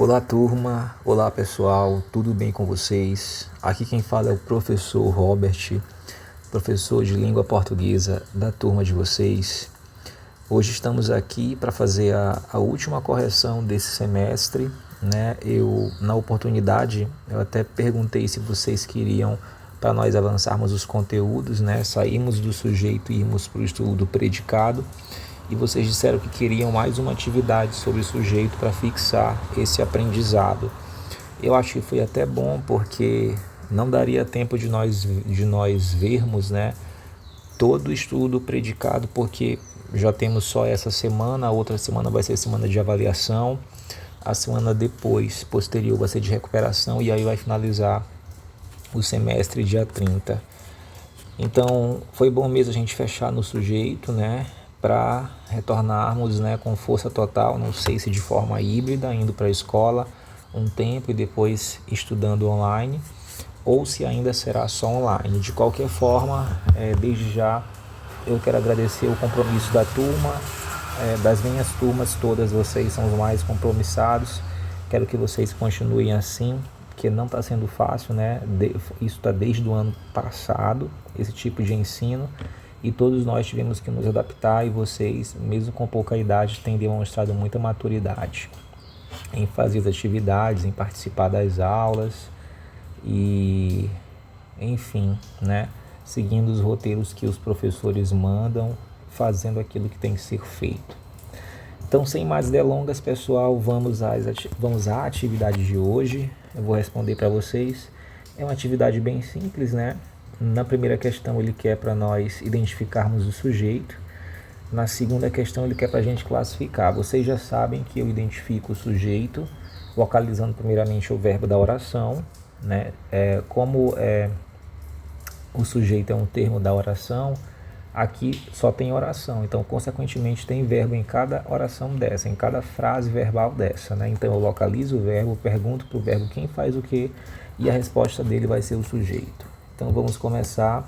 Olá turma, olá pessoal, tudo bem com vocês? Aqui quem fala é o professor Robert, professor de língua portuguesa da turma de vocês. Hoje estamos aqui para fazer a última correção desse semestre, né? Na oportunidade, eu até perguntei se vocês queriam para nós avançarmos os conteúdos, né? Saímos do sujeito e irmos para o estudo do predicado. E vocês disseram que queriam mais uma atividade sobre o sujeito para fixar esse aprendizado. Eu acho que foi até bom, porque não daria tempo de nós vermos, né, todo o estudo predicado, porque já temos só essa semana, a outra semana vai ser semana de avaliação, a semana depois, posterior, vai ser de recuperação, e aí vai finalizar o semestre dia 30. Então, foi bom mesmo a gente fechar no sujeito, né, para retornarmos, né, com força total, não sei se de forma híbrida, indo para a escola um tempo e depois estudando online, ou se ainda será só online. De qualquer forma, desde já eu quero agradecer o compromisso da turma, das minhas turmas todas, vocês são os mais compromissados. Quero que vocês continuem assim, porque não está sendo fácil, né? Isso está desde o ano passado, esse tipo de ensino, e todos nós tivemos que nos adaptar, e vocês, mesmo com pouca idade, têm demonstrado muita maturidade em fazer as atividades, em participar das aulas e, enfim, né? Seguindo os roteiros que os professores mandam, fazendo aquilo que tem que ser feito. Então, sem mais delongas, pessoal, vamos à atividade de hoje. Eu vou responder para vocês. É uma atividade bem simples, né? Na primeira questão, ele quer para nós identificarmos o sujeito. Na segunda questão, ele quer para a gente classificar. Vocês já sabem que eu identifico o sujeito localizando primeiramente o verbo da oração, né? Como o sujeito é um termo da oração, aqui só tem oração, então consequentemente tem verbo em cada oração dessa, em cada frase verbal dessa, né? Então eu localizo o verbo, pergunto para o verbo quem faz o que, e a resposta dele vai ser o sujeito. Então vamos começar.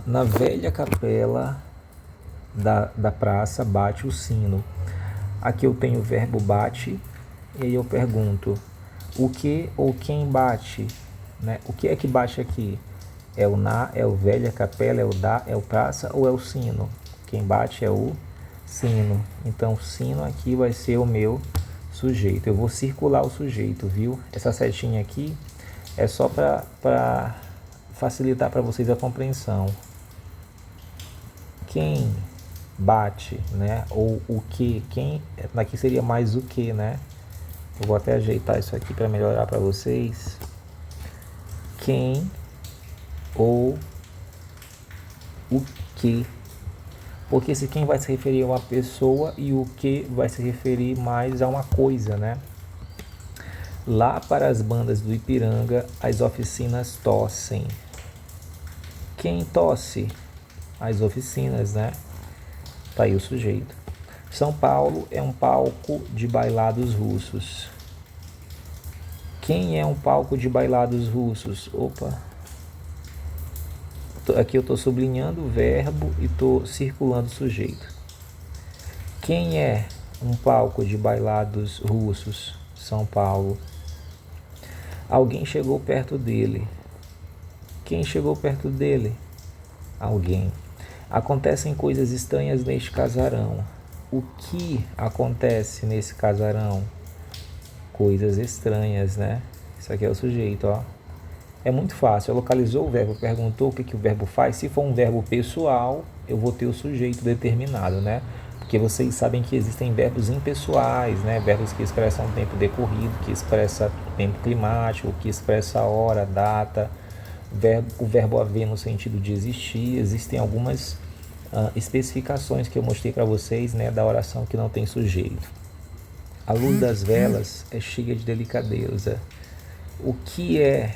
Na velha capela da praça bate o sino. Aqui eu tenho o verbo bate, e aí eu pergunto o que ou quem bate, né? O que é que bate aqui? É o na, é o velha capela, é o da, é o praça ou é o sino? Quem bate é o sino. Então o sino aqui vai ser o meu sujeito. Eu vou circular o sujeito, viu? Essa setinha aqui é só para facilitar para vocês a compreensão. Quem bate, né? Ou o que? Quem? Aqui seria mais o que, né? Eu vou até ajeitar isso aqui para melhorar para vocês. Quem ou o que? Porque esse quem vai se referir a uma pessoa e o que vai se referir mais a uma coisa, né? Lá para as bandas do Ipiranga, as oficinas tossem. Quem tosse? As oficinas, né? Tá aí o sujeito. São Paulo é um palco de bailados russos. Quem é um palco de bailados russos? Opa! Aqui eu estou sublinhando o verbo e estou circulando o sujeito. Quem é um palco de bailados russos? São Paulo. Alguém chegou perto dele. Quem chegou perto dele? Alguém. Acontecem coisas estranhas neste casarão. O que acontece nesse casarão? Coisas estranhas, né? Isso aqui é o sujeito, ó. É muito fácil. Localizou o verbo, perguntou o que o verbo faz. Se for um verbo pessoal, eu vou ter o sujeito determinado, né? Porque vocês sabem que existem verbos impessoais, né? Verbos que expressam tempo decorrido, que expressa tempo climático, que expressa hora, data. O verbo haver no sentido de existir. Existem algumas especificações que eu mostrei para vocês, né? Da oração que não tem sujeito. A luz das velas é cheia de delicadeza. O que é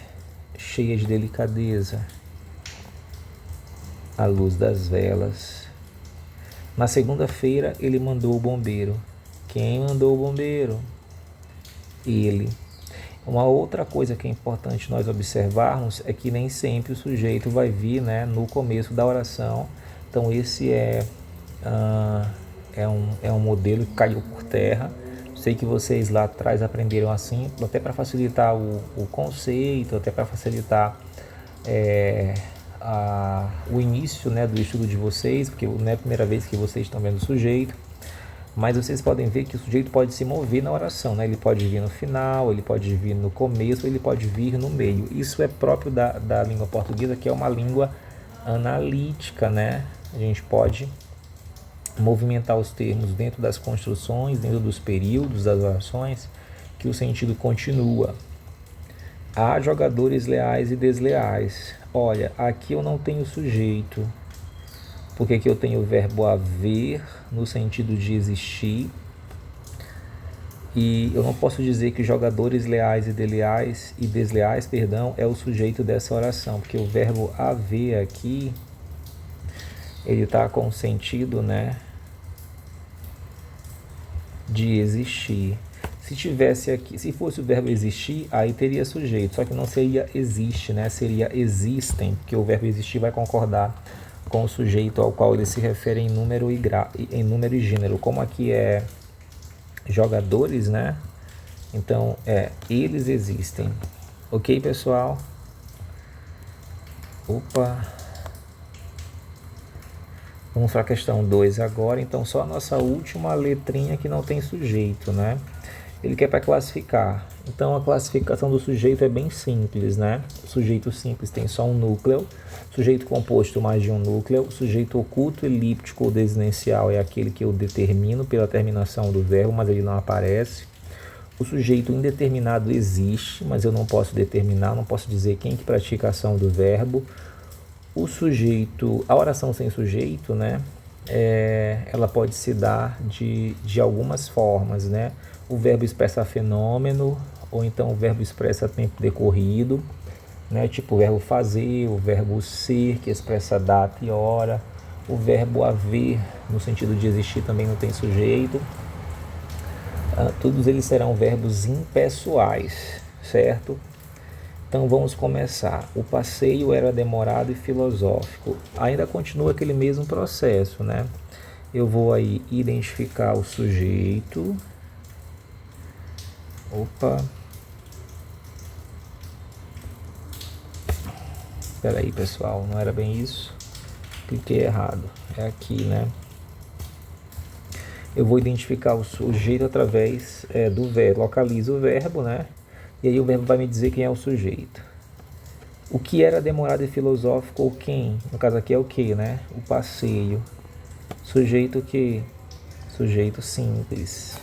cheia de delicadeza? A luz das velas. Na segunda-feira ele mandou o bombeiro. Quem mandou o bombeiro? Ele. Uma outra coisa que é importante nós observarmos é que nem sempre o sujeito vai vir, né, no começo da oração. Então esse é é um modelo que caiu por terra. Sei que vocês lá atrás aprenderam assim, até para facilitar o conceito, até para facilitar o início, né, do estudo de vocês, porque não é a primeira vez que vocês estão vendo o sujeito. Mas vocês podem ver que o sujeito pode se mover na oração, né? Ele pode vir no final, ele pode vir no começo, ele pode vir no meio. Isso é próprio da língua portuguesa, que é uma língua analítica, né? A gente pode movimentar os termos dentro das construções, dentro dos períodos das orações, que o sentido continua. Há jogadores leais e desleais. Olha, aqui eu não tenho sujeito, porque aqui eu tenho o verbo haver, no sentido de existir, e eu não posso dizer que jogadores leais e desleais, é o sujeito dessa oração, porque o verbo haver aqui, ele está com o sentido, né, de existir. Se tivesse aqui, se fosse o verbo existir, aí teria sujeito, só que não seria existe, né, seria existem, porque o verbo existir vai concordar com o sujeito ao qual ele se refere em número e gênero. Como aqui é jogadores, né? Então, eles existem. Ok, pessoal? Opa! Vamos para a questão 2 agora. Então, só a nossa última letrinha que não tem sujeito, né? Ele quer para classificar. Então, a classificação do sujeito é bem simples, né? O sujeito simples tem só um núcleo. Sujeito composto, mais de um núcleo. Sujeito oculto, elíptico ou desinencial é aquele que eu determino pela terminação do verbo, mas ele não aparece. O sujeito indeterminado existe, mas eu não posso determinar, não posso dizer quem que pratica a ação do verbo. O sujeito, a oração sem sujeito, né? Ela pode se dar de algumas formas, né? O verbo expressa fenômeno, ou então o verbo expressa tempo decorrido, né? Tipo o verbo fazer, o verbo ser, que expressa data e hora, o verbo haver, no sentido de existir, também não tem sujeito. Todos eles serão verbos impessoais, certo? Então vamos começar. O passeio era demorado e filosófico. Ainda continua aquele mesmo processo, né? Eu vou aí identificar o sujeito. Opa. Espera aí, pessoal, não era bem isso. Cliquei errado. É aqui, né? Eu vou identificar o sujeito através do verbo. Localizo o verbo, né? E aí o verbo vai me dizer quem é o sujeito. O que era demorado e filosófico, ou quem? No caso aqui é o que, né? O passeio. Sujeito o que? Sujeito simples.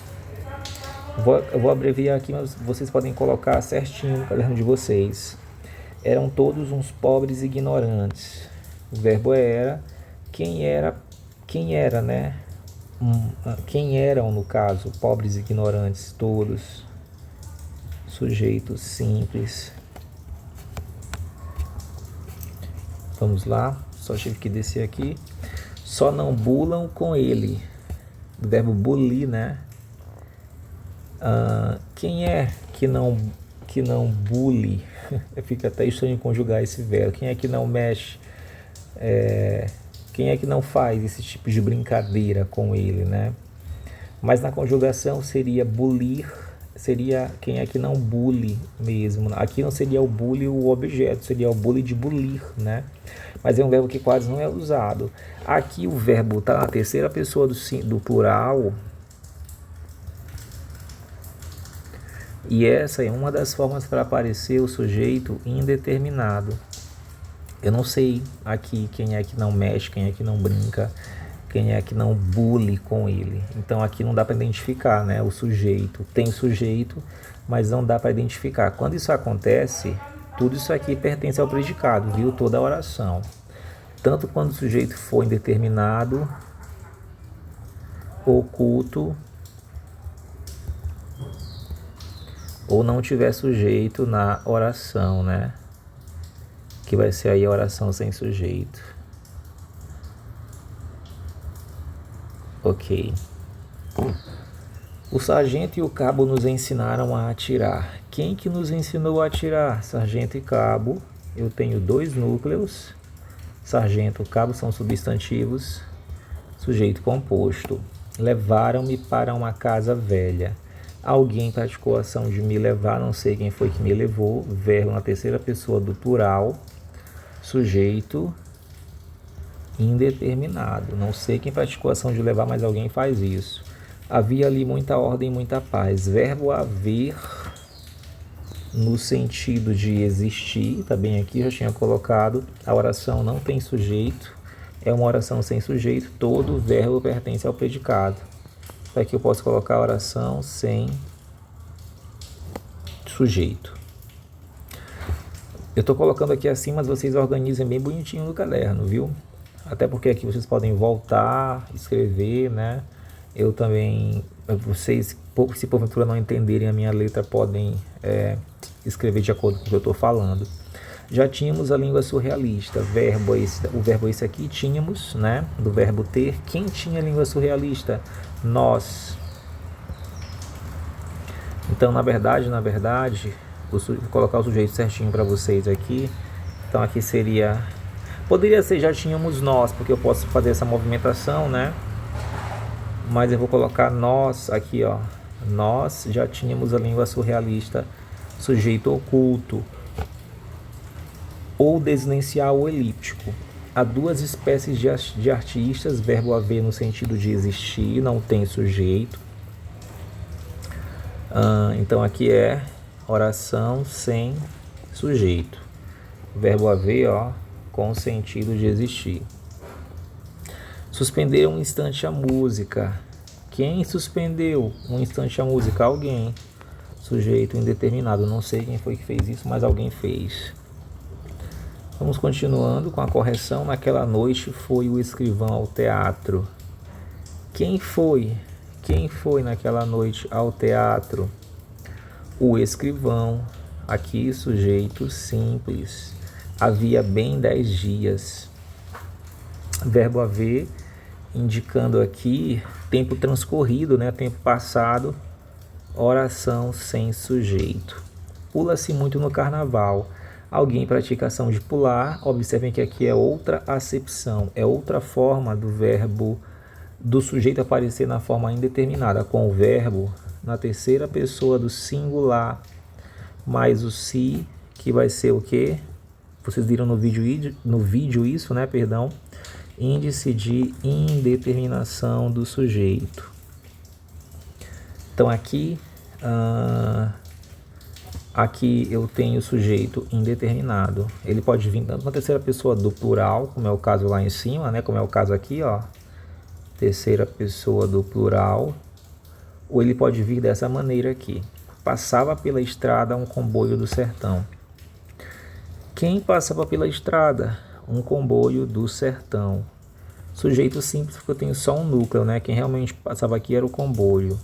Eu vou abreviar aqui, mas vocês podem colocar certinho no caderno de vocês. Eram todos uns pobres ignorantes. O verbo era. Quem era, né? Quem eram, no caso? Pobres ignorantes, todos. Sujeito simples. Vamos lá, só tive que descer aqui. Só não bulam com ele. Do verbo bulir, né? Quem é que não bule? Fica até estranho conjugar esse verbo. Quem é que não mexe? Quem é que não faz esse tipo de brincadeira com ele, né? Mas na conjugação seria bulir, seria quem é que não bule mesmo. Aqui não seria o bule o objeto, seria o bule de bulir, né? Mas é um verbo que quase não é usado. Aqui o verbo está na terceira pessoa do plural. E essa é uma das formas para aparecer o sujeito indeterminado. Eu não sei aqui quem é que não mexe, quem é que não brinca, quem é que não bule com ele. Então aqui não dá para identificar, né? O sujeito tem sujeito, mas não dá para identificar. Quando isso acontece, tudo isso aqui pertence ao predicado, viu? Toda a oração. Tanto quando o sujeito for indeterminado, oculto, ou não tiver sujeito na oração, né? Que vai ser aí a oração sem sujeito. Ok. O sargento e o cabo nos ensinaram a atirar. Quem que nos ensinou a atirar? Sargento e cabo. Eu tenho dois núcleos. Sargento e cabo são substantivos. Sujeito composto. Levaram-me para uma casa velha. Alguém praticou a ação de me levar, não sei quem foi que me levou. Verbo na terceira pessoa do plural. Sujeito indeterminado. Não sei quem praticou a ação de levar, mas alguém faz isso. Havia ali muita ordem, muita paz. Verbo haver no sentido de existir, tá bem aqui, já tinha colocado. A oração não tem sujeito, é uma oração sem sujeito, todo verbo pertence ao predicado. Aqui eu posso colocar a oração sem sujeito. Eu estou colocando aqui assim, mas vocês organizem bem bonitinho no caderno, viu? Até porque aqui vocês podem voltar, escrever, né? Eu também, vocês, se porventura não entenderem a minha letra, podem escrever de acordo com o que eu estou falando. Já tínhamos a língua surrealista, o verbo esse aqui, tínhamos, né? Do verbo ter. Quem tinha a língua surrealista? Nós. Então, na verdade, vou colocar o sujeito certinho para vocês aqui. Então, aqui seria... Poderia ser já tínhamos nós, porque eu posso fazer essa movimentação, né? Mas eu vou colocar nós aqui, ó. Nós já tínhamos a língua surrealista, sujeito oculto. Ou desinencial ou elíptico. Há duas espécies de artistas, verbo haver no sentido de existir, não tem sujeito. Então aqui é oração sem sujeito. Verbo haver, ó, com sentido de existir. Suspender um instante a música. Quem suspendeu um instante a música? Alguém. Sujeito indeterminado. Não sei quem foi que fez isso, mas alguém fez. Vamos continuando com a correção. Naquela noite foi o escrivão ao teatro. Quem foi? Quem foi naquela noite ao teatro? O escrivão. Aqui, sujeito simples. Havia bem 10 dias. Verbo haver, indicando aqui tempo transcorrido, né? Tempo passado. Oração sem sujeito. Pula-se muito no carnaval. Alguém pratica a ação de pular. Observem que aqui é outra acepção, é outra forma do verbo, do sujeito aparecer na forma indeterminada, com o verbo na terceira pessoa do singular, mais o se, que vai ser o quê? Vocês viram no vídeo isso, né? Perdão. Índice de indeterminação do sujeito. Então aqui... Aqui eu tenho o sujeito indeterminado. Ele pode vir tanto na terceira pessoa do plural, como é o caso lá em cima, né? Como é o caso aqui, ó. Terceira pessoa do plural. Ou ele pode vir dessa maneira aqui. Passava pela estrada um comboio do sertão. Quem passava pela estrada? Um comboio do sertão. Sujeito simples, porque eu tenho só um núcleo, né? Quem realmente passava aqui era o comboio.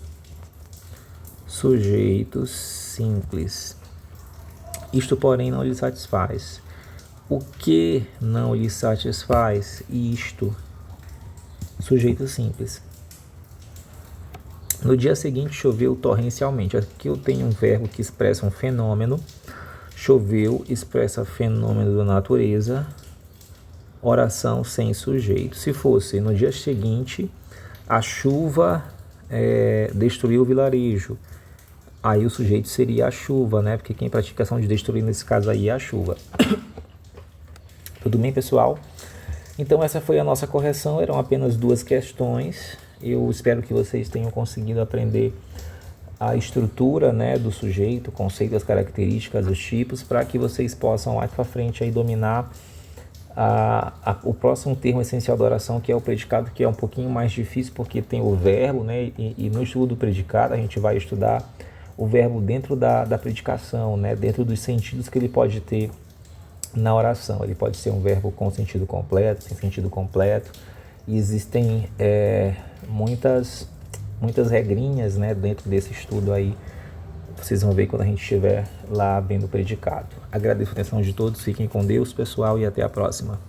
Sujeito simples. Isto, porém, não lhe satisfaz. O que não lhe satisfaz? Isto. Sujeito simples. No dia seguinte, choveu torrencialmente. Aqui eu tenho um verbo que expressa um fenômeno. Choveu, expressa fenômeno da natureza. Oração sem sujeito. Se fosse no dia seguinte, a chuva destruiu o vilarejo. Aí o sujeito seria a chuva, né? Porque quem pratica a ação de destruir nesse caso aí é a chuva. Tudo bem, pessoal? Então essa foi a nossa correção, eram apenas 2 questões. Eu espero que vocês tenham conseguido aprender a estrutura, né, do sujeito, o conceito, as características, os tipos, para que vocês possam mais para frente aí dominar o próximo termo essencial da oração, que é o predicado, que é um pouquinho mais difícil porque tem o verbo, né? E no estudo do predicado a gente vai estudar o verbo dentro da predicação, né? Dentro dos sentidos que ele pode ter na oração. Ele pode ser um verbo com sentido completo, sem sentido completo. E existem muitas regrinhas, né, dentro desse estudo aí. Vocês vão ver quando a gente estiver lá vendo o predicado. Agradeço a atenção de todos, fiquem com Deus, pessoal, e até a próxima.